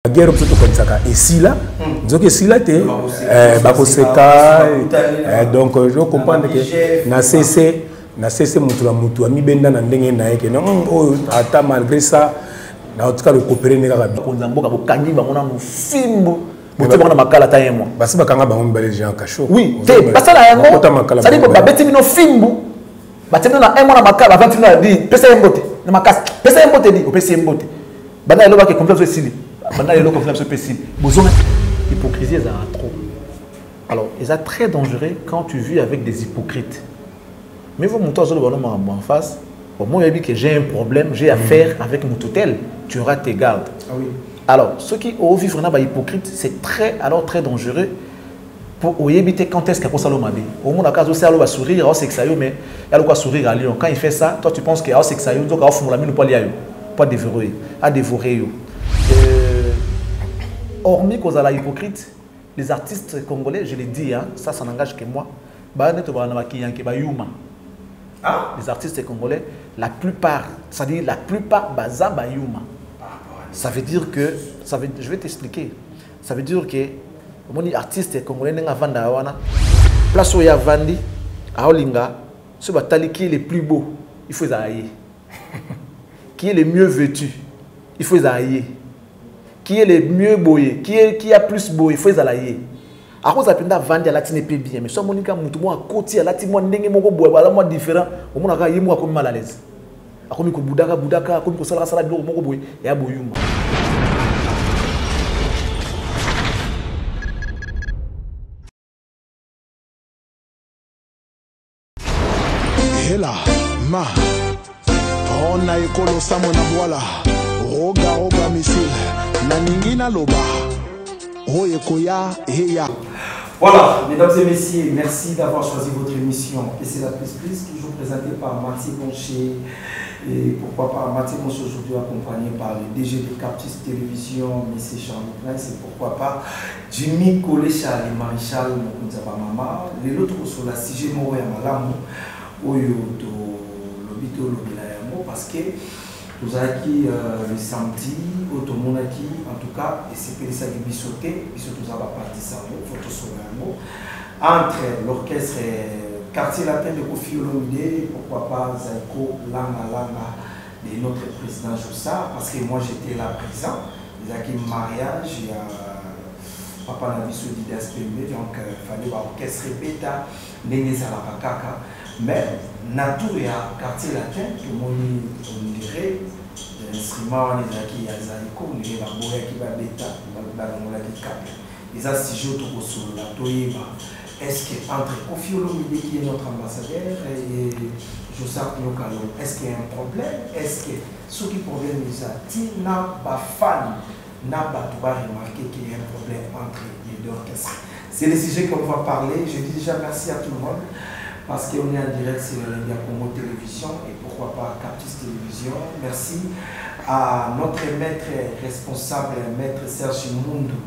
La guerre plutôt comme ça et si là donc si là tu donc je comprends que na cessé mutu ami benda na ndenge na yeke non ata malgré ça na en tout cas le coopérer ne ka ko nzamboka bokangi bango na mufimbo bote bango na makala ta yemo basi bakanga bango mbele gens cacho oui te basala yango ça dit ba beti bino fimbo batemna na emo na makala ba tina di pesa yembote na makasa pesa yembote di opesa yembote bana eloba ke complète sili bana eloba confiance pesa besoin hypocrisie ça trop alors c'est très dangereux quand tu vis avec des hypocrites. Mais vous montez en face, au moins il dit que j'ai un problème, j'ai affaire avec mon hôtel, tu auras tes gardes. Ah oui. Alors, ceux qui ont vécu vraiment hypocrite, c'est très dangereux pour éviter quand est-ce qu'il y a ça l'homme. Au moins, quand il va sourire, il va sourire, mais il va sourire à Lyon. Quand il fait ça, toi tu penses qu'il va sourire, donc il va fumer la mine, pas dévorer, à dévorer. Hormis qu'on a la hypocrite, les artistes congolais, je l'ai dit, hein, ça n'engage que moi. Les artistes congolais, la plupart, c'est-à-dire la plupart, baza bayuma. Ça veut dire que, je vais t'expliquer. Ça veut dire que, mon artiste congolais n'a pas vanda wana, place où il y a vandi, à Olinga, ce batali qui est le plus beau, il faut zaïe. Qui est le mieux vêtu, il faut zaïe. Qui est le mieux boyé, qui a plus beau, il faut zaïe. A cause apenda vendre la tine pe bien mais so monika mutu mo akoti la tine mo ndenge moko boye bala mo différent o mona ka yimo akomi mal à l'aise akomi ko budaka akomi ko sala biloko moko boye ya boyuma hela ma on a ekolo samo na boala roga misil na ningina loba. Voilà, mesdames et messieurs, merci d'avoir choisi votre émission. Et c'est la plus toujours présentée par Mathieu Boncher. Et pourquoi pas Mathieu Boncher aujourd'hui accompagné par le DG de Captis Télévision, M. Charles Prince. Et pourquoi pas Jimmy Kolecha et Maréchal Mokunzaba Mama. Les autres sur la CG Moro et Malamu, Oyo de Lobito Lobilayamo, parce que nous avons acquis le samedi, en tout cas, et c'est que ça qui bisoté, puisque nous avons parti ça, photo sur entre l'orchestre quartier latin de Kofi Olomide, pourquoi pas Zaiko Langa de notre président Joussa, parce que moi j'étais là présent, il y a un mariage, il y a papa n'a vu sur l'IDSPB, donc il fallait l'orchestre bêta, Nénéza la Kaka. Mais Natou et quartier latin, tout le monde on dirait, l'instrument on est qui a Zaiko, on dirait la boya qui va bêta, qui cap. Les assises autour sur la Toyeba. Est-ce que entre Kofi Olomide qui est notre ambassadeur et Joseph Nyokalo, est-ce qu'il y a un problème? Est-ce que ce qui problème est ça? Il n'a pas fan, n'a pas remarqué qu'il y a un problème entre les deux orchestres. C'est le sujet qu'on va parler. Je dis déjà merci à tout le monde. Parce qu'on est en direct sur l'India Congo Télévision et pourquoi pas Captis Télévision. Merci à notre maître responsable, maître Serge Mundou,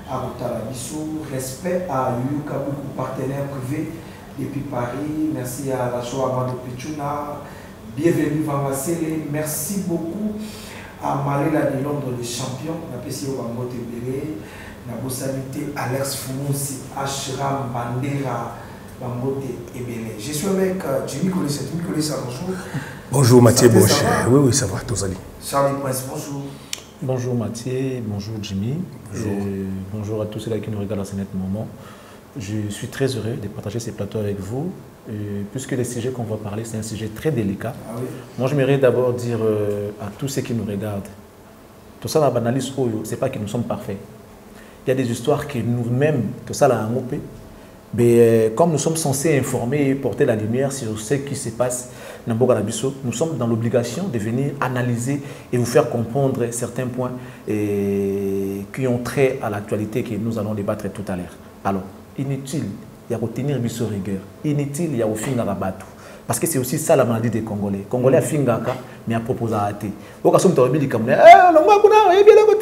à Rotalabissou. Respect à Yukabuku, partenaire privé depuis Paris. Merci à la Joa Amado Pichuna. Bienvenue Vangassele. Merci beaucoup à Malela de Londres, le champion. La PCO Bangote Bélé. La Bossanité Alex Foumoussi, Ashram Bandera. Je suis avec Jimmy Kolessa. Jimmy Kolessa, bonjour. Bonjour Mathieu Boncher. Oui, ça va, tous allez. Charlie Prince, bonjour. Bonjour Mathieu, bonjour Jimmy. Bonjour. Bonjour à tous ceux qui nous regardent à ce moment. Je suis très heureux de partager ces plateaux avec vous. Puisque le sujet qu'on va parler, c'est un sujet très délicat. Ah oui. Moi, j'aimerais d'abord dire à tous ceux qui nous regardent, tout ça, la banalise, ce n'est pas que nous sommes parfaits. Il y a des histoires que nous-mêmes, tout ça, là, mais comme nous sommes censés informer et porter la lumière sur ce qui se passe dans Bogarabiso, nous sommes dans l'obligation de venir analyser et vous faire comprendre certains points qui ont trait à l'actualité que nous allons débattre tout à l'heure. Alors, inutile, il y a retenir biso rigueur. Inutile, il y a au fin rabatou. Parce que c'est aussi ça la maladie des Congolais. Congolais a fingaka, mais a proposé à thé. Au cas où on dit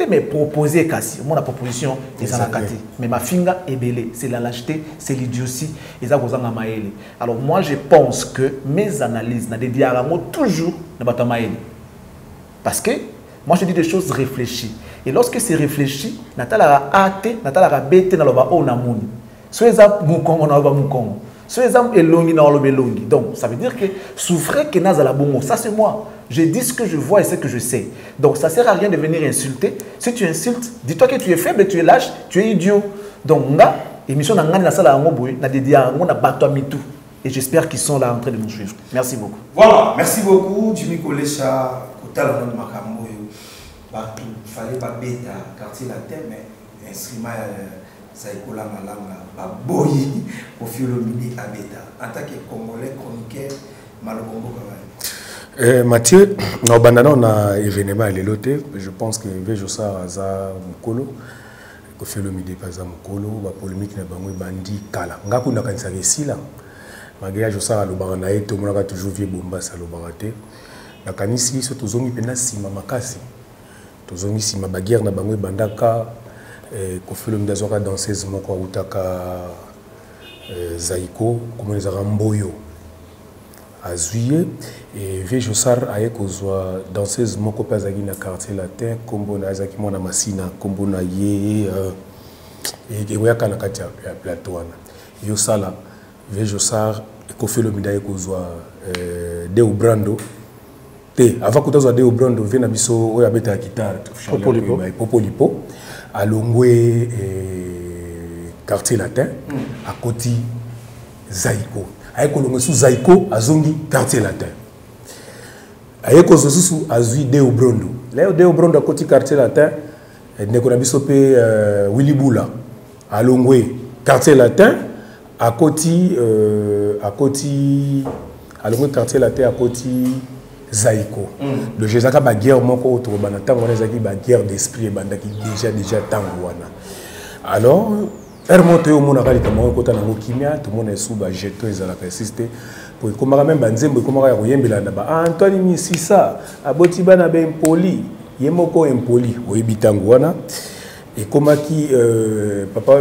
mais proposer kasi. Mon proposition est à la kati. Mais ma finga est belée. C'est la lâcheté, c'est l'idiotie. Et ça vous en maël. Alors moi je pense que mes analyses, na des diaramos toujours na batamaël. Parce que Moi, je dis des choses réfléchies. Et lorsque c'est réfléchi, natala ate, natala bete na loba o na muni. Soeza mukongo na loba mukongo. Soeza elongi na loba elongi. Donc, ça veut dire que souffrir que nazala bongo, ça c'est moi. Je dis ce que je vois et ce que je sais. Donc, ça ne sert à rien de venir insulter. Si tu insultes, dis-toi que tu es faible, tu es lâche, tu es idiot. Donc, nga, émission na ngani na sala ngoboy, na dédia ngona bato mitou. Et j'espère qu'ils sont là en train de nous suivre. Merci beaucoup. Voilà, merci beaucoup, Jimmy Kolecha, Kotala Makambo. Il fallait pas bêta, quartier latin, mais instrument ça est collé à la langue, pas boyi pour faire le midi à bêta. En tant que Congolais, chroniqueur, Malobongo Kawai. Mathieu, on a un événement à l'éloté. Je pense que Vejosa Aza Mukolo, que fait le midi pas Mukolo, la polémique n'a pas eu bandi Kala. Ngaku n'a qu'un ici là. Malgré Josa le baranaï, tout le monde a toujours vu Bombas à l'Obarate. La canisi, c'est tous les gens qui Makasi. Tozongi sima baguerre na bango bandaka kofelo mdazoka danseuse moko utaka Zaiko comme les Aramboyo azuye et Vejosar aye kozwa danseuse moko pazaki na quartier latin kombo na azaki mona masina kombo na ye et oyaka na kati ya plateau wana yo sala Vejosar kofelo midaye kozwa Deo Brando. Avant que tu aies au Brando, tu as besoin de la guitare. Popolipo. À Longwe, quartier latin, à côté Zaiko. À Longwe, sous Zaiko, à Zongi, quartier latin. À Longwe, sous Azui, Deo Brando. Là, Deo Brando, à côté quartier latin, il y a Willy Boula. À Longwe, quartier latin, à côté quartier latin, à côté Zaiko. Le Jézaka ba guerre moko autour banata on ezaki ba guerre d'esprit et bandaki déjà tangwana. Alors remonte au mona kali kama ko tana ngokimia tout le monde est sous ba jeto ezalaka assisté pour komaka même banzembo komaka ya koyembela na ba Antoine Misisa aboti bana ba impoli yemoko impoli oyibitangwana et komaki papa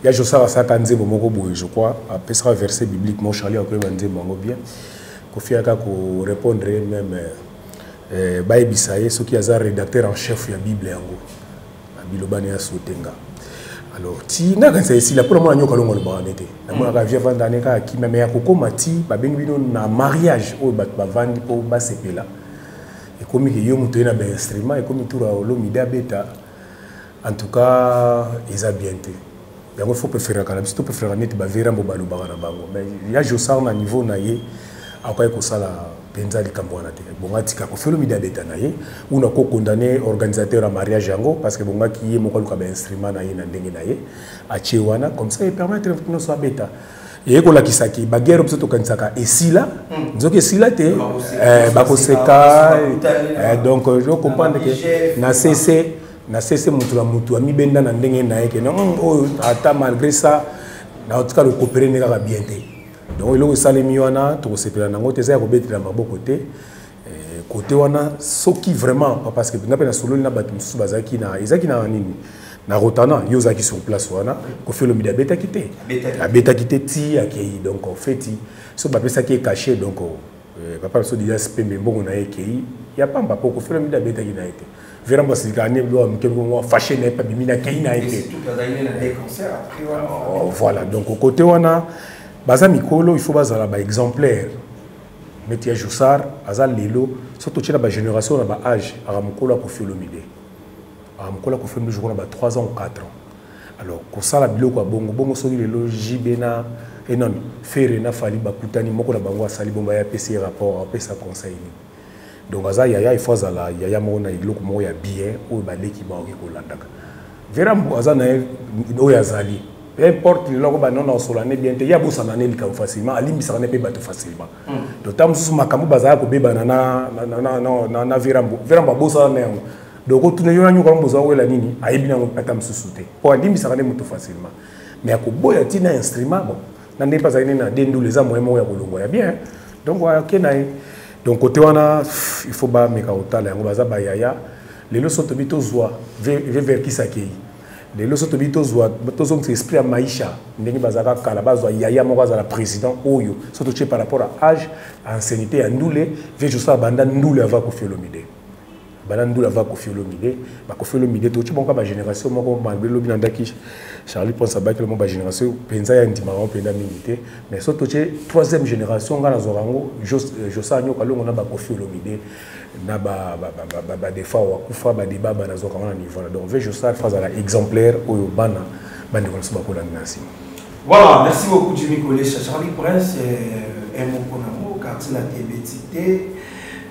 ya Josara saka nzembo moko boye je crois après ça verset biblique mon Charlie après banzembo ngo bien Kofiaka ko répondre même Baïbisaye, ce qui est un rédacteur en chef de la Bible yango. Bilobani ya sotenga. Alors, ti na kanisa ici la pour moi nyoka longo ba nete. Na mona ka via vandane ka ki meme ya kokoma ti ba bengi bino na mariage o ba vandi po ba sepela. Et comme que yo muto na ba instrument et comme toura lo mida beta. En tout cas, ils a bien été. Il faut préférer quand même si tu préfères net ba vera mbo ba lobaka na bango. Mais il y a Josar na niveau na ye. Après que ça la penza li kambwana te bonga tika ko felo mida beta na ye ou na ko condamner organisateur à mariage yango parce que bonga ki ye moko luka ba instrument na ye na ndenge na ye a chewana comme ça et permettre que nous soit beta et ko la kisaki ba guerre obso to kansaka et si là nzoke si là te ba ko seka donc je comprends que na cessé mutu ami benda na ndenge na ye que non ata malgré ça na otika le coopérer ne ka bien te. Donc il y a des gens qui ont été côté wana soki vraiment parce que n'a pas solo na batu musu bazaki na ezaki na nini na rotana yozaki sur place wana ko fait le mida beta quitté ti akei donc en fait so ba pesa qui est caché donc papa so déjà spembe mbongo na ekei ya pamba pour ko fait le mida beta qui na été vraiment c'est gagné lo mkebo fâché na pas bimina kei na été voilà donc au côté wana baza mikolo il faut bazala ba exemplaire metia Joussard azal lelo surtout tchela ba génération na ba âge aramukolo ko filomide aramukolo ko filomide je crois ba 3 ans ou 4 ans alors ko sala biloko bongo soki lelo jibena et non faire na fali ba kutani moko na bango asali bomba ya PC rapport apesa conseil donc aza yaya il faut azala yaya moko na iloko moko ya bien o ba leki ba ko landaka vera aza na o yazali peu importe le logo non on solane bien il y a beau s'en aller facilement alimbi ça ne peut pas facilement donc tam sous makambo bazaka ko beba na virambo bosa na yango donc tout ne yo nyu ko boza wela nini ayibi na atam susute pour alimbi ça ne muto facilement mais akoboya tina instrument bon na ndé pas na dendu les amoyemo ya bolongo ya bien donc wa kenaye donc côté wana il faut ba meka otala yango baza ba yaya les leçons to bito zwa vers qui sakei les leçons de bitozwa tozong esprit à maisha ndenge bazaka kala bazwa yaya moko za la président oyo surtout par rapport à âge ancienneté à ndule ve juste banda ndule avant ko filomide Banandula va Koffi Olomide, Koffi Olomide to bon ka génération moko malgré lobi nandaki Charlie pense ba que le ba génération penza ya ndima on penda milité mais surtout troisième génération ngana zorango Josa Nyoka longo na ba Koffi Olomide na ba defa wa kufa ba débat ba na zoka na niveau donc veut Josa phrase à exemplaire oyo bana bande ko ba ko la nasi. Voilà, merci beaucoup Jimmy Kolecha. Charlie Prince est mon conamo car c'est la TBT.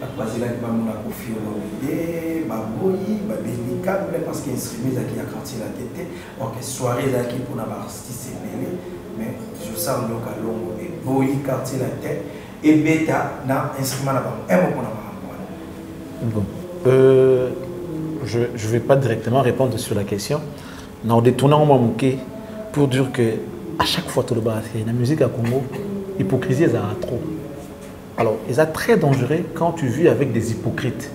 La Basila qui va mon Koffi Olomide, Baboyi, Babelika, parce qu'il y a instrument qui a quartier la tête, donc soirée qui pour la artiste mais je sens le calon et Boyi quartier la tête et Beta na instrument là-bas. Un mot qu'on a. Bon, je ne vais pas directement répondre sur la question. En détournant mon manqué pour dire que à chaque fois tout le bas la musique à Congo, hypocrisie ça a trop. Alors, ils sont très dangereux quand tu vis avec des hypocrites.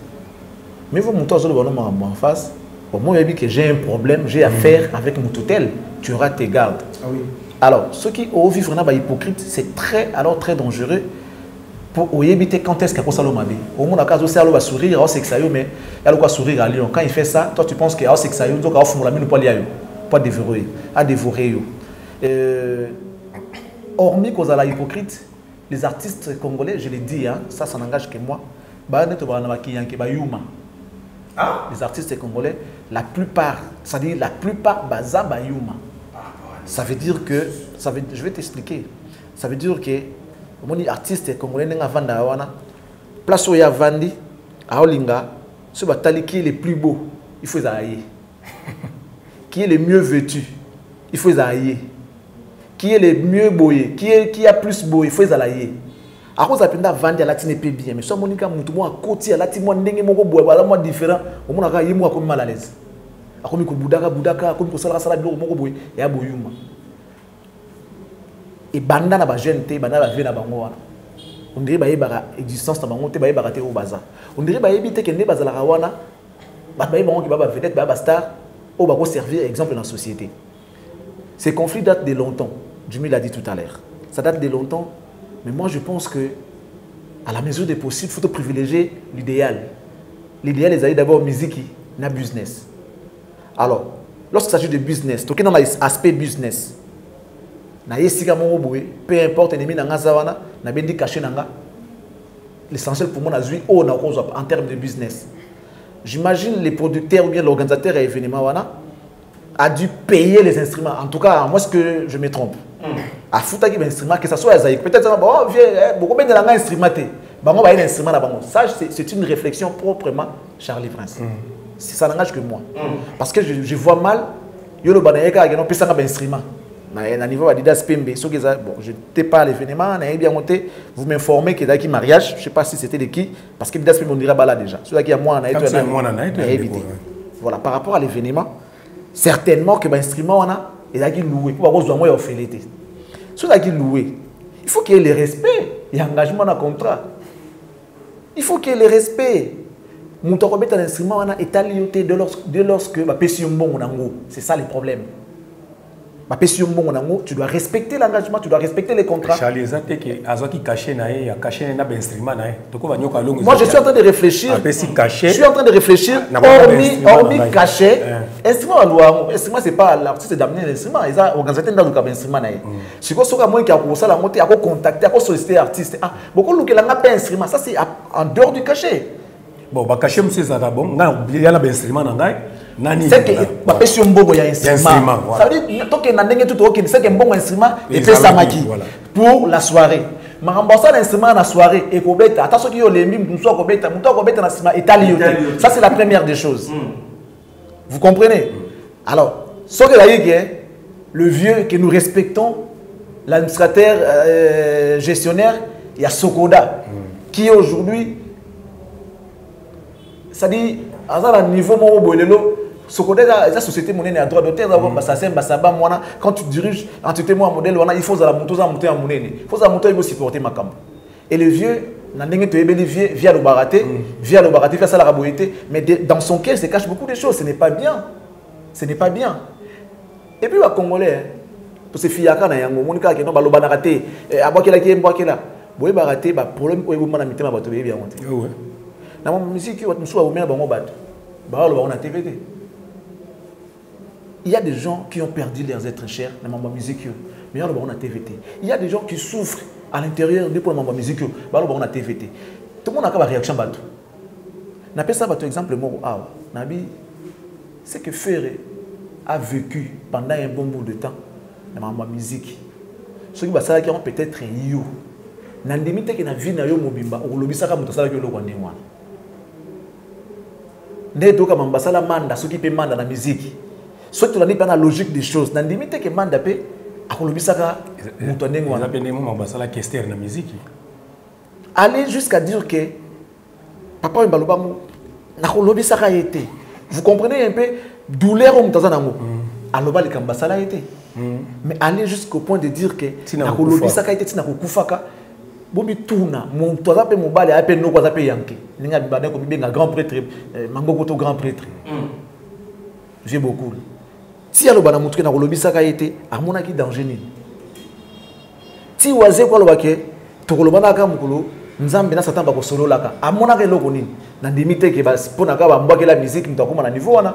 Mais vous montez en face, pour moi, je dis que j'ai un problème, j'ai affaire avec mon tutelle, tu auras tes gardes. Ah oui. Alors, ceux qui ont vécu vraiment hypocrite, c'est très dangereux pour éviter quand est-ce qu'il y a ça le mabi. Au moins, quand il va sourire, il va mais il va sourire à Lyon. Quand il fait ça, toi tu penses qu'il y a ça, il va faire la mine pas dévorer, à dévorer. Hormis qu'on a la hypocrite, les artistes congolais, je l'ai dit, hein, ça n'engage que moi. Les artistes congolais, la plupart, c'est-à-dire la plupart, baza bayuma. Ça veut dire que, je vais t'expliquer. Ça veut dire que, les artistes congolais n'ont pas de place où il y a Vandi, à Olinga, ce batali qui est le plus beau, il faut zaïe. Qui est le mieux vêtu, il faut zaïe. Qui est le mieux boyé, qui a plus beau, il faut les alayer. À cause de la vente, la tine pas bien. Mais si on a un côté, la tine n'est pas différent, on a un mal à l'aise. À cause de Boudaka, comme ça, la salade de Mogoboy, et à Boyuma. Et Banda n'a pas jeune, Banda la vie n'a pas moi. On dirait qu'il y a une existence, on dirait qu'il y a un bazar. On dirait qu'il y a évité que les bazar la rawana, il y a une vedette, un star, ou va servir exemple dans la société. Ces conflits datent de longtemps. Jimmy l'a dit tout à l'heure. Ça date de longtemps. Mais moi, je pense que, à la mesure des possibles, il faut privilégier l'idéal. L'idéal, c'est d'abord musique et business. Alors, lorsqu'il s'agit de business, tout dans l'aspect business, peu importe l'essentiel pour moi, en termes de business. J'imagine les producteurs ou bien l'organisateur à l'événement a dû payer les instruments. En tout cas, moi, ce que je me trompe. À foutre un instrument, que ce soit Azaïk. Peut-être que beaucoup de gens instrumentés. Ça, c'est une réflexion proprement Charlie Prince. Ça n'engage que moi. Parce que je vois mal, il y a un instrument. À niveau Adidas PMB, bon, je n'étais pas à l'événement, bien monté. Vous m'informez qu'il y a un mariage, je ne sais pas si c'était de qui, parce que Adidas PMB, on dirait là déjà. Celui qui a moi, on a évité. Voilà, par rapport à l'événement, certainement que l'instrument, il a loué. Pour avoir besoin de félité. Celui qui loué, il faut qu'il y ait le respect et l'engagement dans le contrat. Il faut qu'il y ait le respect. Mon temps de l'instrument est allié dès lorsque c'est ça le problème. Tu dois respecter l'engagement, tu dois respecter les contrats. Moi, je suis en train de réfléchir. Je suis en train de réfléchir. Hormis caché, instrument, c'est pas l'artiste d'amener l'instrument. Ils ont organisé un instrument. Si vous avez contacté, vous sollicité l'artiste. Beaucoup de gens n'ont pas d'instrument. Ça, c'est en dehors du cachet. Bon, caché, monsieur Zadabon, il y a un instrument. C'est que il y a un instrument. Ça veut dire que c'est un bon instrument et fait samaki pour la soirée. Mais rembourser l'instrument dans la soirée et Kobeta, attention qu'il y a les mimes, ça c'est la première des choses. Vous comprenez? Alors, ce que le vieux que nous respectons, l'administrateur gestionnaire, il y a Sokoda qui est aujourd'hui, c'est-à-dire à niveau la société monnaie a droit d'auteur quand tu diriges entité moi modèle il faut monter en monnaie il faut monter supporter ma camp et le vieux via le baraté via ça la raboité mais dans son cœur se cache beaucoup de choses. Ce n'est pas bien, ce n'est pas bien. Et puis les Congolais pour ces filles na yango monika ke no baloba na raté abakela ki mbakela boye baraté ba problème ko eboma na mitema bato be bien monté. na musique on soit au bango bato ba lo na TVT. Il y a des gens qui ont perdu leurs êtres chers na musique mais on na TVT. Il y a des gens qui souffrent à l'intérieur de pour la musique ba lo na TVT. Tout le monde a une réaction bato. Na pesa bato exemple moko awa nabi c'est que Ferré a vécu pendant un bon bout de temps dans ma musique. Ceux qui ont peut-être yo. Nandimi te que na vie na yo mobimba okolobisaka muto sala ke lokwa ndengwana. Ndeto ka mambasala manda ceux qui peut manda na musique. Ceux qui ont pas la logique des choses. Nandimi te que manda pe akolobisaka muto ndengwana. On appelle mambasala kester na musique. Aller jusqu'à dire que papa mbaloba mu na kolobisaka été. Vous comprenez un peu douleur au mutazana ngo. Aloba likambasala été. Mais aller jusqu'au point de dire que na kolobisaka été tina kokufaka bobi tourna mon toza pe mobali a pe no kwa za pe yanke ninga bibane ko bibenga grand prêtre mangoko to grand prêtre. J'ai beaucoup. Si aloba na mutuke na kolobisaka été amona ki danger ni. Ti waze kwa lobake to kolobana ka mukolo nzambe na satan ba ko solo laka amona ka eloko nini na ndimite ke ba pona ka ba mbake la musique mtakoma na niveau wana.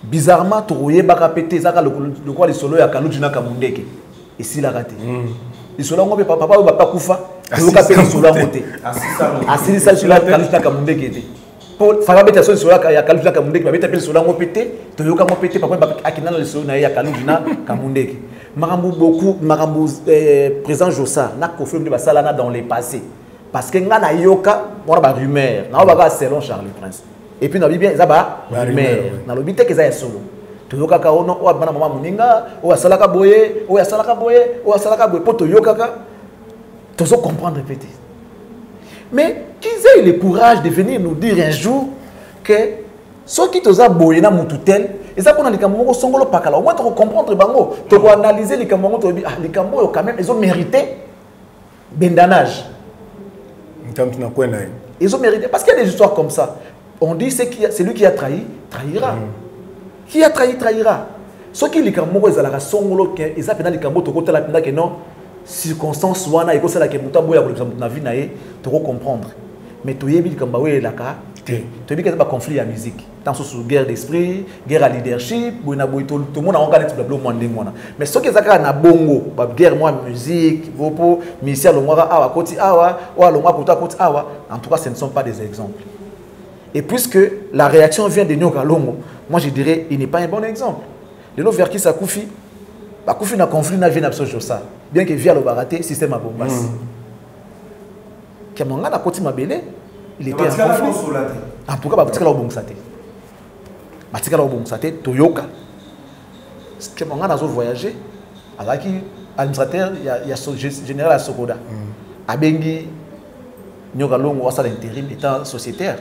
Bizarrement toye baka pété zaka le quoi les solo ya kalujina kamundeke ici la raté. Les solo ngo papa ba pa kufa toyoka pe solo ngote. Asili sa solo kalujina kamundeke té. Pour fara beta solo ya kalujina kamundeke ba beta pe solo ngo pété toyoka ngo pété papa ba akina le solo na ya kalujina kamundeke. Marambo beaucoup marambo présent Jossa na ko film de basalana dans les passés parce que nga na yoka on ba rumeur na ba selon Charles Prince. Et puis, dans la Bible, il y a des mères. Dans la Bible, il y a des solo. Tu as des solo. Tu as des maman moninga. Tu as des salaka boye. Tu as des salaka boye. Tu as des salaka boye. Pour te yokaka, tu dois comprendre répéter. Mais qu'ils aient le courage de venir nous dire un jour que ceux qui te ont boye na mututel, ils ont les camarades songolo pakala. Au moins, tu dois comprendre bango. Tu dois analyser les camarades. Tu dois dire les camarades quand même, ils ont mérité bendanage. Ils ont mérité parce qu'il y a des histoires comme ça. On dit que celui qui a trahi, trahira. Qui a trahi, trahira. Ce qui est le cambo, ils ont la songolo, ils ont les cambo, tu as la que non, circonstance wana, ils ont la que mutaboya pour la vie nae, tu dois comprendre. Mais tu es bien comme baoué la ka, tu es bien qu'il y a un conflit à musique. Dans ce guerre d'esprit, guerre à leadership, tout le monde a regardé tout le monde. Mais ce qui est na bongo, guerre moi musique, vopo, misia lomara awa koti awa, wa lomara kota koti awa. En tout cas, ce ne sont pas des exemples. Et puisque la réaction vient de Nyoka Longo, moi je dirais il n'est pas un bon exemple. Le vers qui s'accoufi, Koufi n'a conflit n'a vient absolument ça. Bien que via le baraté, système à bombas. Kamanga n'a pas mabélé, il était en conflit. En tout cas, Batika la bombsate. Batika la bombsate, Toyoka. Kamanga n'a pas voyagé. Alors qui administrateur, il y a général à Sokoda. Abengi Nyoka Longo à l'intérim étant sociétaire.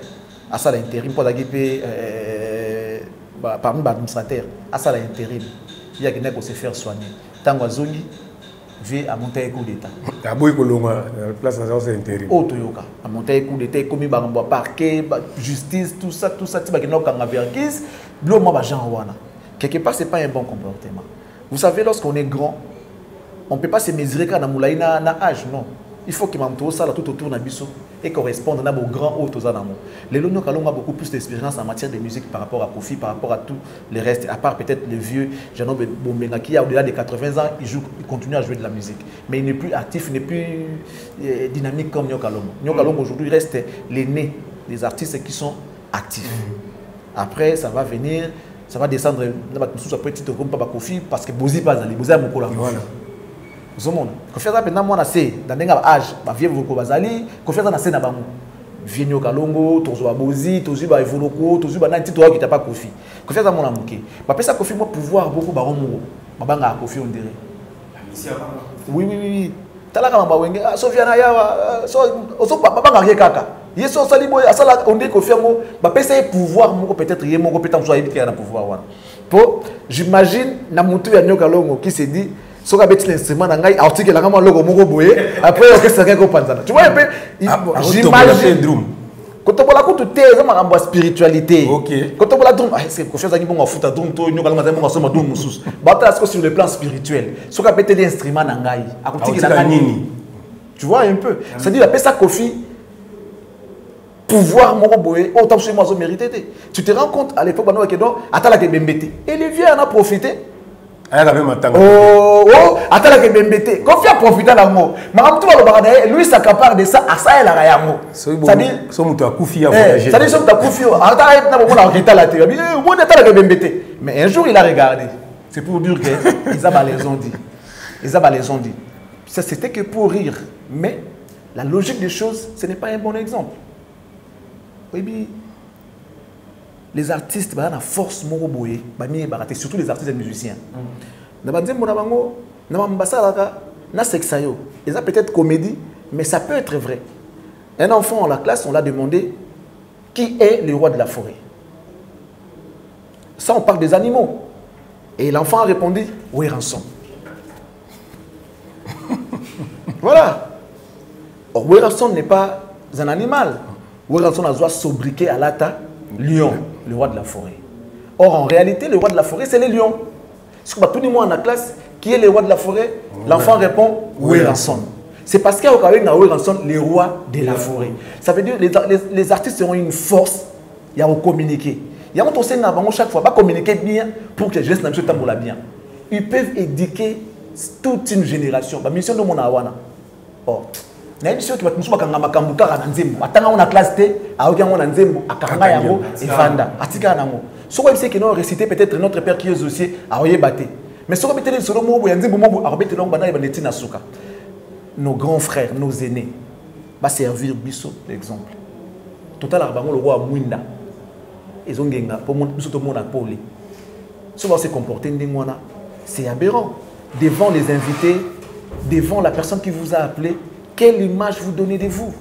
À ça l'intérim pour la guider parmi les administrateurs. À ça l'intérim, il y a quelqu'un qui se faire soigner. Tango Zongi vit à monter un coup d'état. À Boïkoloma, la place à c'est intérim. Oh Toyoka, à monter un coup d'état, comme il va parquet, justice, tout ça, tu vas qu'il y a un vergis, bleu moi Jean Wana. Quelque part c'est pas un bon comportement. Vous savez lorsqu'on est grand, on ne peut pas se mesurer quand on a un âge, non. Il faut que tout ça tout autour de Nabiso et corresponde à nos grands hauts aux animaux. Les Lono Kalong a beaucoup plus d'expérience en matière de musique par rapport à Kofi, par rapport à tous les restes, à part peut-être le vieux Jano Bombenga qui a au-delà de 80 ans, il continue à jouer de la musique. Mais il n'est plus actif, il n'est plus dynamique comme Nyokalong. Nyokalong aujourd'hui reste l'aîné des artistes qui sont actifs. Après, ça va venir, ça va descendre, ça peut être comme Papa Kofi parce que Bozi pas allé, Bozi a beaucoup la Zomona. Kofi ça pendant moi na c'est dans un âge, ba vieux voko bazali, Kofi ça na c'est na bango. Vieux Nyokalongo, tozo Bozi, tozo ba Evoloko, tozo ba nanti to qui t'a pas Kofi. Kofi ça mon amuké. Ba pesa Kofi moi pouvoir beaucoup ba romo. Ba banga Kofi on dirait. Oui. Talaka mamba wenge, Sofiana yawa, so ba banga rien kaka. Yeso sali boy asala on dit Kofi ngo, ba pesa pouvoir moko peut-être yé moko peut-être soit qu'il y a un pouvoir wana. Po j'imagine na mutu ya Nyokalongo qui se dit si on a un instrument, on a un article, on a un logo, après on a un panzana. Tu vois un peu, j'imagine. Quand on a tout la spiritualité. Quand on a drum, c'est quelque chose qui bon foot à drum, nous allons faire un somme drum musus. Bataille sur le plan spirituel. Si on a pété l'instrument, on a un tu vois un peu. C'est-à-dire après ça Kofi pouvoir moroboé autant que moi mérité. Tu te rends compte à l'époque maintenant que donc attends que Bembete et les vieux en a profité. Oh, attends que Bembete. Quand tu as profité d'un mot, mais tout le monde lui s'accapare de ça à ça et la rayango. Ça dit somme tu as confié à voyager. Ça dit somme tu as confié. Attends na bon on a la télé. On attend que Bembete. Mais un jour il a regardé. C'est pour dire que ils a les ont dit. Ils a les ont dit. Ça c'était que pour rire, mais la logique des choses, ce n'est pas un bon exemple. Oui, les artistes, bah, la force moroboé, bah, surtout les artistes et les musiciens. Ils ont peut-être comédie, mais ça peut être vrai. Un enfant en la classe, on l'a demandé qui est le roi de la forêt. Ça, on parle des animaux. Et l'enfant a répondu Ouéranson. Voilà. Or, Ouéranson n'est pas un animal. Ouéranson a sobriquet à l'ata, lion, le roi de la forêt. Or, en réalité, le roi de la forêt, c'est les lions. Si tout le monde en la classe, qui est le roi de la forêt, l'enfant répond Ouéranson. C'est parce qu'il y a Ouéranson, le roi de la forêt. Ça veut dire que les artistes ont une force, il y a à communiquer. Il y a chaque fois, pas communiquer bien pour que les gens ne se pas bien. Ils peuvent éduquer toute une génération. La mission de mon awana. Or, na mission qui va nous bakanga makambu kaka na nzembo atanga on a classe T aoki on a nzembo akanga yango evanda atika nango soko bise que non réciter peut-être notre père qui est aussi aoye baté mais soko betele solo mobo ya nzembo mobo akobetele ngo bana baneti na suka nos grands frères nos aînés va servir biso l'exemple total arbango le roi Mwinda ezongenga pour mon biso to mona poli so va se comporter ndengwana c'est aberrant devant les invités devant la personne qui vous a appelé. Quelle image vous donnez de vous?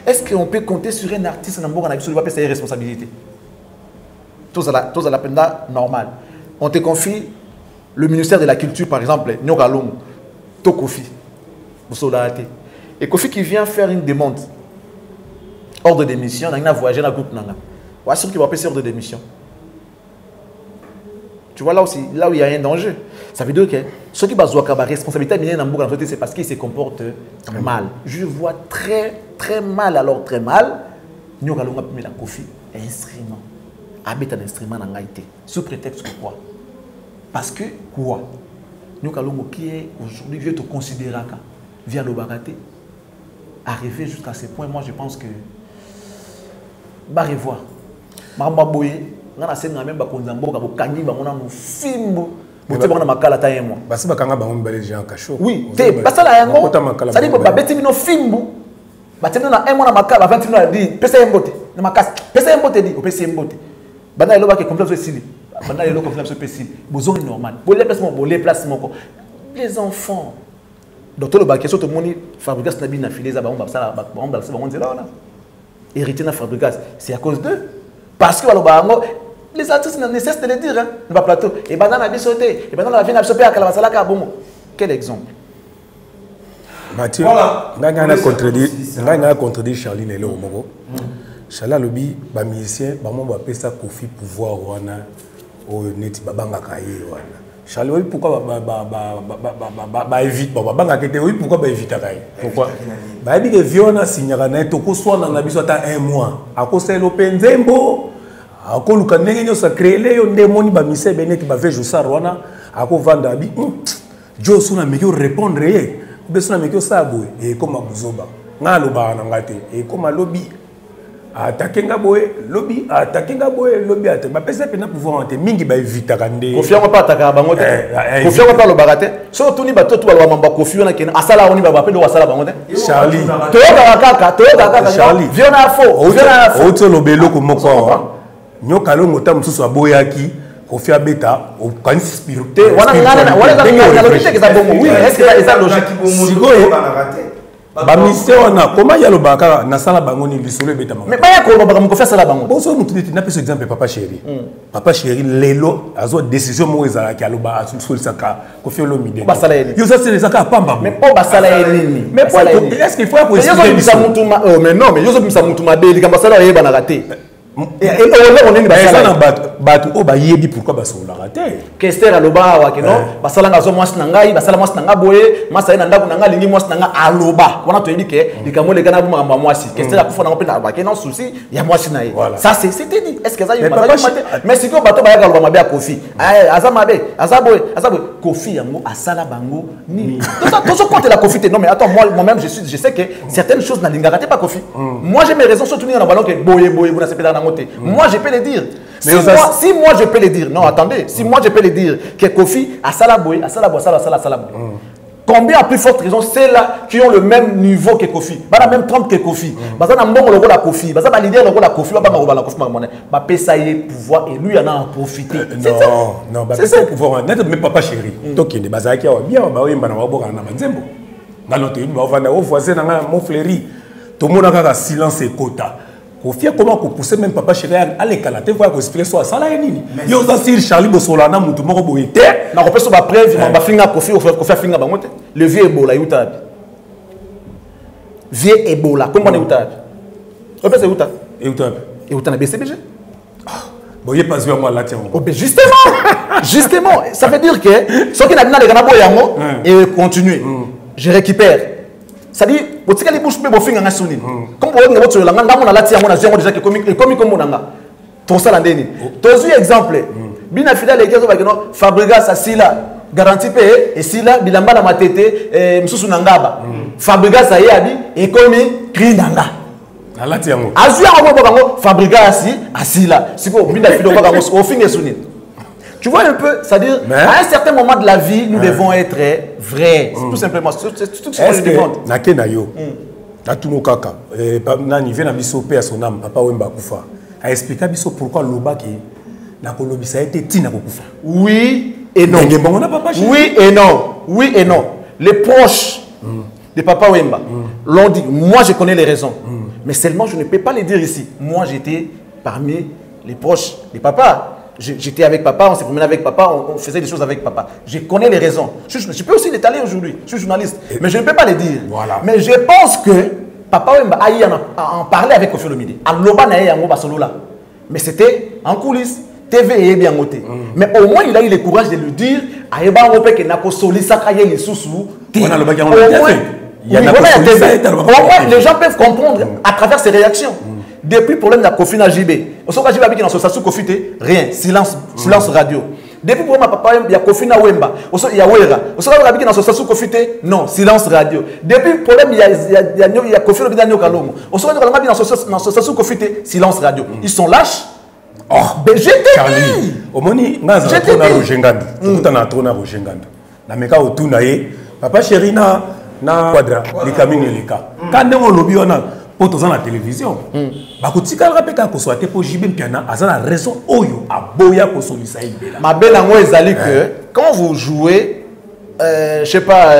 Est-ce qu'on peut compter sur un artiste dans le qui va payer ses responsabilités? Tous à la peine normal. On te confie le ministère de la Culture, par exemple, Nyogalum, to Kofi, et Kofi qui vient faire une demande, ordre d'émission, on a voyagé dans le groupe. Voici qui va payer ordre d'émission. Tu vois là aussi, là où il y a un danger. Ça veut dire que ceux qui ont la responsabilité, c'est parce qu'ils se comportent mal. Je vois très mal, alors très mal. Nous allons appeler la Kofi instrument. Habite un instrument dans l'IT. Sous prétexte que quoi? Parce que quoi? Nous allons qui est aujourd'hui, je te considère via le baraté. Arriver jusqu'à ce point, moi je pense que. Bah revoir. Mamba Boye. On a même pas oui, parce que ça dit que babeti mino fimbu batendo na un mois na makala 20 minutes dit pesa embote na makasi pesa embote dit pesa embote bana eloba ke complexe sili bana eloba complexe pesi besoin normal bolé placement les enfants donc tout le bac surtout moni fabrication na bina filé za ba on ba sala ba on ba c'est ba on zela là hérité na fabrication c'est à cause d'eux parce que les artistes ne cessent de le dire hein le plateau et banana a bisoté et banana la vie n'a pas à la masala ka bongo quel exemple Mathieu voilà ngana contredit Charlie Nelo moko Charlie lobi ba musicien ba mo ba pesa Kofi pouvoir wana o neti babanga kaye wana Charlie oui pourquoi ba évite ba banga kete oui pourquoi ba évite kaye pourquoi ba bi que viona signaka na to ko swana na biso ata 1 mois akoselo penzembo akoluka ndenge nyosa créer yo ndemoni ba mise beneti ba vejo sarwana akovanda abi jo suna mekyo répondre ye besuna mekyo sabo e koma buzoba ngalo ba na ngate e koma lobby atakenga boye lobby atakenga boye lobby ate ba pesa pena pouvoir ante mingi ba éviter kande confiance pas ataka bango te confiance pas lo barate so tuni bato tu ba mamba confiance na kena asala oni ba pe do asala bango te Charlie to kaka Charlie viona fo oto lobelo ko moko nyoka longo ta mususu aboyaki Kofi abeta au kan spirituel wana logique que ça bon oui est-ce que ça logique sikoyo ba mission na comment ya lo baka na sala bango ni lisolo beta mama mais pas ya ko ba mo faire sala bango bon so mutu na pese exemple papa chéri lelo azo décision mo ezala ki aloba asul saka Kofi Olomide ba sala yeni yo ça c'est saka pamba mais pas ba sala yeni mais est-ce qu'il faut pour expliquer ça mais non mais yo so mutu ma beli kamba sala yeba na raté et on est bato o ba yebi pourquoi ba so la raté Kester aloba wa keno basalanga zo mwasi nangai basala mwasi nanga boye masa na ndaku nanga lingi mwasi nanga aloba wana to yebike likamo le kana buma mba mwasi Kester akufa na kopenda ba keno souci ya mwasi na ye ça c'était dit est-ce que ça y mais si ko bato ba ya aloba mabe ya Kofi azamabe azaboye Kofi yango asala bango ni tout ça compte la Kofi non mais attends moi-même je sais que certaines choses na linga raté pas Kofi moi j'ai mes raisons surtout na ballon que boye vous na sepeda na moté moi je peux le dire si moi je peux le dire non attendez si moi je peux le dire que Kofi asala boye combien à plus forte raison c'est là qui ont le même niveau que Kofi ba la même trempe que Kofi ba na mbongo loko la Kofi ba ba leader loko la Kofi ba ba la Kofi ba pesa ye pouvoir et lui en a en profiter non ba pesa pouvoir net mais papa chéri tokende bazaki wa bien ba wemba na waboka na banzembo ngalo te ba vanda au voisin na mon fléri tout le monde a silence et quota Kofi comment ko pousser même papa chéri à l'écala te voir ko expliquer so ça là nini yo za sir Charlie Bosolana mutu moko boyete na ko peso ba preuve ba finga Kofi finga ba mote le vieux Ebola yuta vieux Ebola comment on est yuta on peut c'est yuta na BCBG boye pas vers moi là tiens justement ça veut dire que ce qui n'a pas les gana boyango et continuer je récupère ça dit botika li bouche pe bo finga ngasuni comme bo ngo tsola nganga mona lati yango na zengo déjà que comme comme nanga to sala ndeni to zu exemple bina fidèle ekezo ba keno Fabregas asila garantie pe et sila bilamba na matete msusu nangaba Fabregas ayabi et comme cri nanga na lati yango azu yango bo bango Fabregas asila siko bina fidèle ba bango o finga suni. Tu vois un peu, c'est-à-dire, à un certain moment de la vie, nous devons être vrais. Tout simplement. C'est tout ce que je demande. Nake na yo. Natuno kaka. Nani vient à biso pe à son âme, papa Wemba Kufa. A expliqué biso pourquoi Loba qui na kolobisa été tina Kufa. Oui et non. Oui et non. Oui et non. Les proches de papa Wemba l'ont dit. Moi, je connais les raisons. Mais seulement, je ne peux pas les dire ici. Moi, j'étais parmi les proches de papa. J'étais avec papa, on s'est promené avec papa, on faisait des choses avec papa. Je connais les raisons. Je peux aussi l'étaler aujourd'hui. Je suis journaliste. Mais je ne peux pas les dire. Voilà. Mais je pense que papa Wemba a en parlé avec Kofi Olomide. Mais c'était en coulisses. TV est bien noté. Mais au moins, il a eu le courage de le dire. Au moins, les gens peuvent comprendre à travers ses réactions. Depuis le problème de la Kofi Najibé, rien, silence radio. Depuis le problème de papa, il y a Kofi Wemba, il y a Wera, non, silence radio. Depuis le problème, il y a Kofi Wemba, silence radio. Ils sont lâches. Oh, ben j'étais Charlie. Au moni, ngaza tona rojenganda. Tukutana tona rojenganda. Na meka otuna ye, papa chéri na quadra, les camines les cas. Quand on lobby on a pour dans la télévision. Ba ko tika rapeka ko soate pour Jibin Piana, azana raison oyo aboya ko solisa ibela. Ma belle ngo ezali que quand vous jouez je sais pas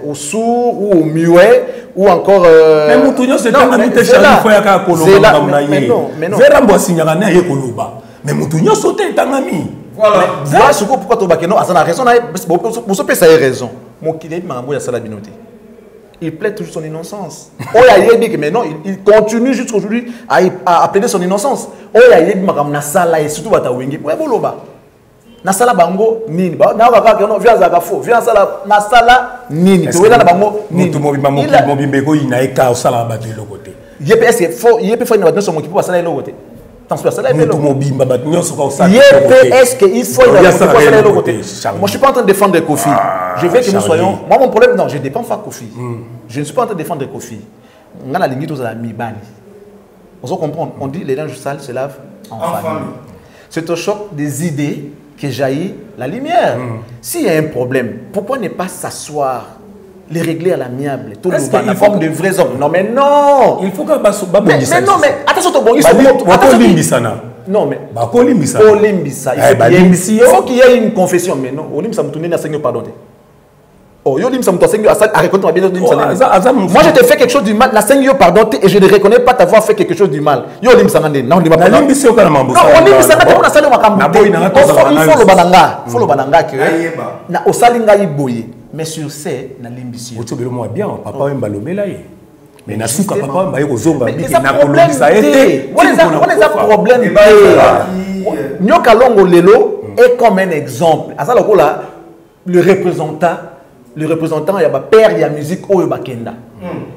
au sourd ou au muet ou encore mais mutunyo c'est un ami te Charlie faut ya ka koloba na ye. Vera mbo signaka na ye koloba. Mais mutunyo sauter tangami. Voilà. Voilà ce pourquoi to bakeno azana raison na pour so pesa raison. Mon kilé mangambo ya sala binoté. Il plaide toujours son innocence. Oya yebi mais non, il continue jusqu'aujourd'hui à plaider son innocence. Oya yebi makam na sala et surtout bata wengi. Ouais boloba. Na sala bango nini. Ba na ba ka no via za fo. Via sala na sala nini. To wela na bango nini. Mutu mobimbe ko ina eka osala ba de lokote. Yepe est-ce faut yepe faut na son mokipo sala lokote. Est-ce qu'il faut moi je suis pas en train de défendre Kofi. Je veux que nous soyons. Moi mon problème non, je ne défends pas Kofi. Je ne suis pas en train de défendre Kofi. On a la limite aux amis bani. On doit comprendre. On dit les linges sales se lavent en famille. C'est au choc des idées que jaillit la lumière. S'il y a un problème, pourquoi ne pas s'asseoir, les régler à l'amiable, tout le monde en forme de vrais hommes. Non mais non. Il faut que mais non mais attention au bon. Non mais Olimbisa. Il faut qu'il y ait une confession mais non. Olimbisa me tourner na seigneur pardon. Oh yo Olimbisa me tourner à raconter ma bien moi je te fais quelque chose du mal la seigneur pardon et je ne reconnais pas t'avoir fait quelque chose du mal. Yo Olimbisa ngande non Olimbisa pas. Olimbisa au kana mambo. Non Olimbisa ngande pour na sala makambo. Il faut le bananga. Il faut le bananga que na osalinga iboye. Mais sur ces, na limbisi. Vous savez moi bien, papa Wemba lobela ye. Mais na suka papa Wemba ye kozonga biki na kolobisa été. On les a problème. Nyoka Longo Lelo est comme un exemple. À ça, le représentant, il y a un père de la musique au Bakenda.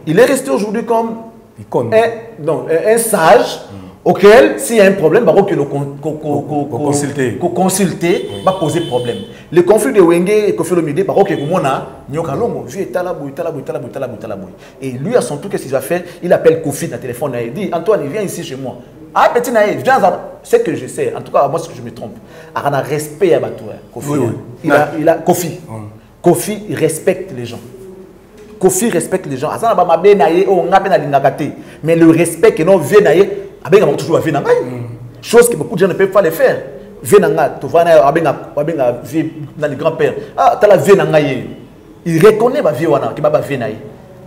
Il est resté aujourd'hui comme un sage auquel, s'il y a un problème, il faut consulter, va poser problème. Le conflit de Wenge et Kofi Olomide, il faut que Nyoka Longo, et lui, à son tour, qu'est-ce qu'il va faire? Il appelle Kofi dans le téléphone, il dit Antoine, viens ici chez moi. Ah, petit naïf, viens, c'est que je sais, en tout cas, moi, ce que je me trompe. Il a un respect à Batoué. Kofi, il a Kofi. Kofi, il respecte les gens. Kofi respecte les gens. Mais le respect que nous avons, toujours chose que beaucoup de gens ne peuvent pas le faire. Dans les grands-pères. Ah, tu as la il reconnaît la vie.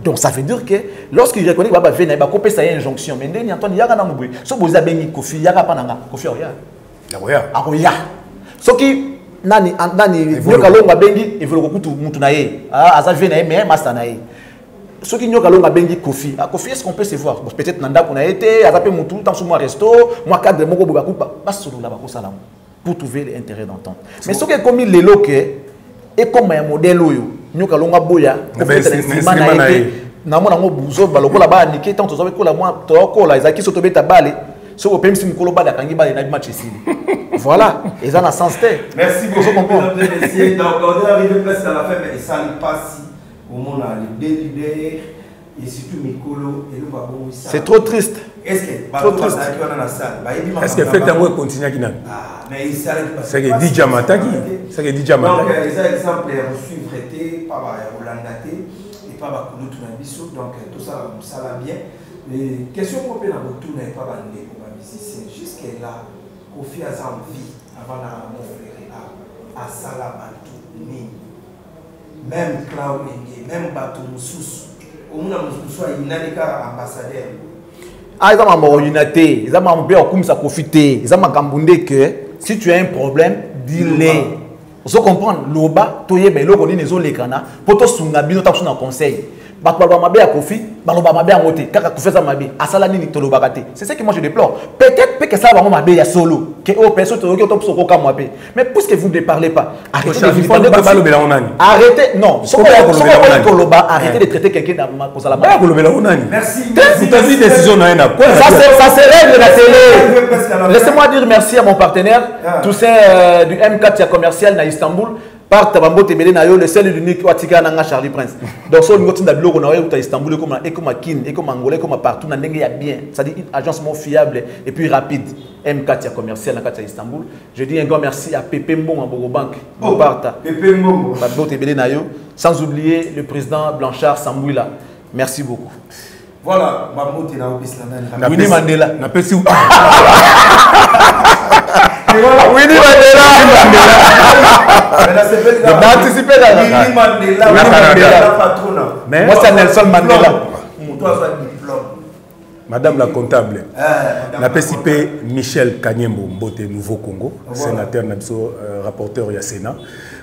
Donc ça veut dire que lorsqu'il reconnaît que il va couper sa injonction. Mais il y a un Kofi, il y a Kofi. Ce qui nani nyoka longa bengi evolo kutu mutu na ye aza ve na ye mais master na ye ce qui nyoka longa bengi Kofi Kofi est-ce qu'on peut se voir peut-être nanda kuna été aza pe mutu tant sur moi resto moi cadre moko boba kupa basolo la bako salam pour trouver l'intérêt d'entente mais ce qui est comme lelo que et comme un modèle oyo nyoka longa boya na mona ngo buzo balokola ba niké tant tozo ko la moi to ko la ezaki soto beta bale so ko pemsi mukolo ba da kangi bale na match ici. Voilà, ils ont un sens. Merci beaucoup, mesdames et messieurs. Donc, on est arrivé presque à la fin, mais ça n'est pas si. Au moment où les deux leaders, et surtout Mikolo et le Babou. C'est trop triste. Est-ce que trop triste. Est-ce que fait un continue à Guinée? Mais il s'arrête pas. C'est que DJ Mataki. C'est que DJ Mataki. Donc, les exemples reçus, traités par Rolandate et par Bakulu Tunabiso. Donc, tout ça, ça va bien. Les questions qu'on peut avoir tout n'est pas bandé pour ma musicien. Jusqu'à là. Kofi a envie avant mon frère à Salabantou, même Claude, même Batou Moussous, au moins Moussous a une ambassadeur. Ah, ils ont unité, ils ont bien comme ça profiter, ils ont gambundé que si tu as un problème, dis-le. Vous comprenez, l'oba, toye ben l'oba ni les kana, poto sunga bino ta suna conseil. Bakba mabe à Kofi, baloba mabe à moté, kaka Kofi za mabe, asala ni toloba kate. C'est ça que moi je déplore. Peut-être que ça va mabe ya solo, que au personne to top soko ka moi mais puisque vous ne parlez pas, arrêtez de défendre arrêtez non, arrêtez de traiter quelqu'un dans cause la ba. Merci. Décision na ça se règle la télé. Laissez-moi dire merci à mon partenaire, Toussaint du M4 commercial na Istanbul. Par Tabambo Tebele na yo le seul unique Watika nanga Charlie Prince. Donc so ngoti na biloko na yo à Istanbul comme Kin et comme Angola comme partout na ndenge ya bien. Ça dit une agence fiable et puis rapide. M4 commercial na kati Istanbul. Je dis un grand merci à Pepe Mbongo Bogo Bank. Pepe Mbongo. Tabambo Tebele na yo sans oublier le président Blanchard Sambouila. Merci beaucoup. Voilà, Mamote na obis na Winnie Mandela. Na pesi Winnie Mandela. Participer Winnie Mandela. Mais moi c'est Nelson Mandela. Madame la comptable, la PCP Michel Kanyembo Mbote Nouveau Congo, sénateur Nabiso, rapporteur ya Sénat.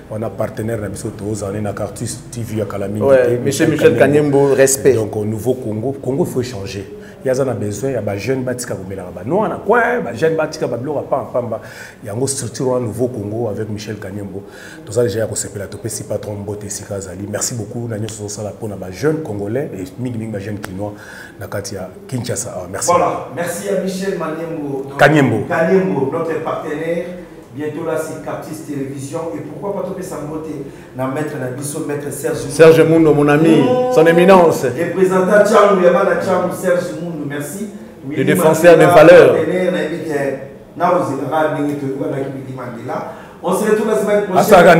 On a partenaire Nabiso Toz, on est Cartus TV à Kalamine. Michel Kanyembo, respect. Donc au Nouveau Congo, Congo il faut changer. Il y a besoin, il y a des jeunes qui ont non, on a quoi? Des jeunes qui ont il y a une structure au Nouveau Congo avec Michel Kanyembo. Tout ça déjà, c'est la topé si patron Mbote Sikazali. Merci beaucoup. Nous avons ça pour les jeunes Congolais et les jeunes Kinois. Kinshasa. Merci. Voilà, merci à Michel Kanyembo, notre partenaire. Bientôt là, c'est Cartis Télévision. Et pourquoi pas topé Samboté na maître Nabiso, maître Serge Moundo, mon ami, son éminence. Et présentant Tchangou, Yabana Tchangou, Serge Moundo, merci. Le défenseur des valeurs. On se retrouve la semaine prochaine.